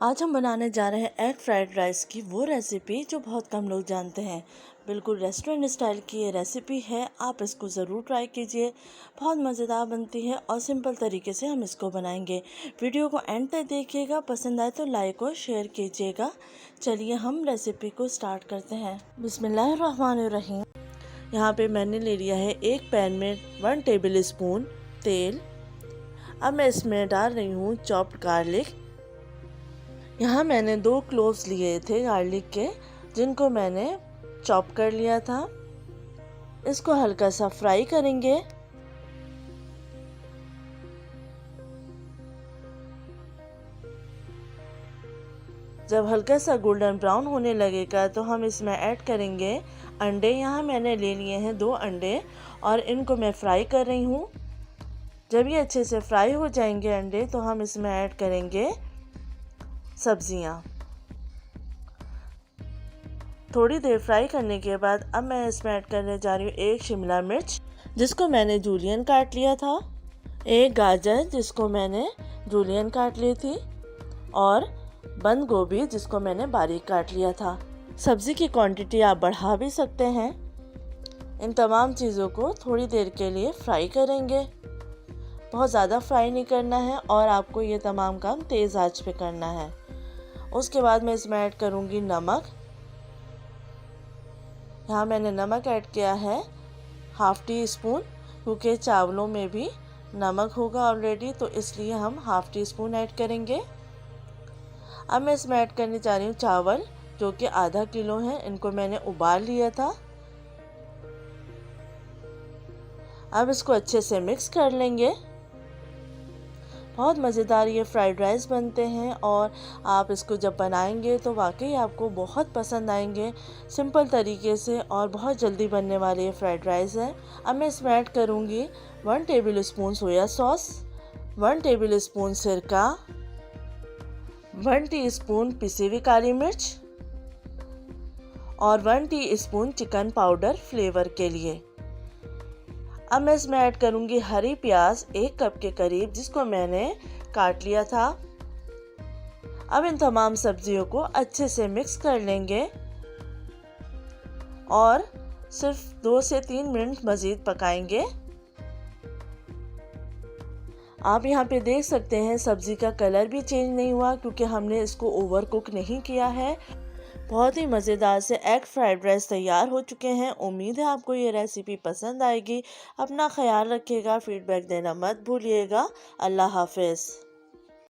आज हम बनाने जा रहे हैं एग फ्राइड राइस की वो रेसिपी जो बहुत कम लोग जानते हैं। बिल्कुल रेस्टोरेंट स्टाइल की ये रेसिपी है, आप इसको ज़रूर ट्राई कीजिए। बहुत मज़ेदार बनती है और सिंपल तरीके से हम इसको बनाएंगे। वीडियो को एंड तक देखिएगा, पसंद आए तो लाइक और शेयर कीजिएगा। चलिए हम रेसिपी को स्टार्ट करते हैं। बिस्मिल्लाहिर्रहमानिर्रहीम। यहाँ पे मैंने ले लिया है एक पैन में 1 टेबल स्पून तेल। अब मैं इसमें डाल रही हूँ चॉप्ड गार्लिक। यहाँ मैंने 2 क्लोव्स लिए थे गार्लिक के, जिनको मैंने चॉप कर लिया था। इसको हल्का सा फ्राई करेंगे। जब हल्का सा गोल्डन ब्राउन होने लगेगा तो हम इसमें ऐड करेंगे अंडे। यहाँ मैंने ले लिए हैं 2 अंडे और इनको मैं फ्राई कर रही हूँ। जब ये अच्छे से फ्राई हो जाएंगे अंडे तो हम इसमें ऐड करेंगे सब्जियाँ। थोड़ी देर फ्राई करने के बाद अब मैं इसमें ऐड करने जा रही हूँ 1 शिमला मिर्च, जिसको मैंने जूलियन काट लिया था, 1 गाजर जिसको मैंने जूलियन काट ली थी, और बंद गोभी जिसको मैंने बारीक काट लिया था। सब्ज़ी की क्वांटिटी आप बढ़ा भी सकते हैं। इन तमाम चीज़ों को थोड़ी देर के लिए फ्राई करेंगे। बहुत ज़्यादा फ्राई नहीं करना है और आपको ये तमाम काम तेज़ आंच पे करना है। उसके बाद मैं इसमें ऐड करूँगी नमक। यहाँ मैंने नमक ऐड किया है 1/2 टी स्पून, क्योंकि चावलों में भी नमक होगा ऑलरेडी, तो इसलिए हम 1/2 टी स्पून ऐड करेंगे। अब मैं इसमें ऐड करने जा रही हूँ चावल, जो कि आधा किलो है। इनको मैंने उबाल लिया था। अब इसको अच्छे से मिक्स कर लेंगे। बहुत मज़ेदार ये फ्राइड राइस बनते हैं और आप इसको जब बनाएंगे तो वाकई आपको बहुत पसंद आएंगे। सिंपल तरीके से और बहुत जल्दी बनने वाले ये फ्राइड राइस है। अब मैं इसमें ऐड करूँगी 1 table spoon soya sauce, 1 table spoon सिरका, 1 टीस्पून पिसी हुई काली मिर्च और 1 टीस्पून चिकन पाउडर फ्लेवर के लिए। अब मैं इसमें ऐड करूँगी हरी प्याज 1 कप के करीब, जिसको मैंने काट लिया था। अब इन तमाम सब्जियों को अच्छे से मिक्स कर लेंगे और सिर्फ 2 से 3 मिनट मज़ीद पकाएंगे। आप यहाँ पे देख सकते हैं सब्ज़ी का कलर भी चेंज नहीं हुआ, क्योंकि हमने इसको ओवर कुक नहीं किया है। बहुत ही मज़ेदार से एग फ्राइड राइस तैयार हो चुके हैं। उम्मीद है आपको ये रेसिपी पसंद आएगी। अपना ख्याल रखिएगा, फीडबैक देना मत भूलिएगा। अल्लाह हाफ़िज़।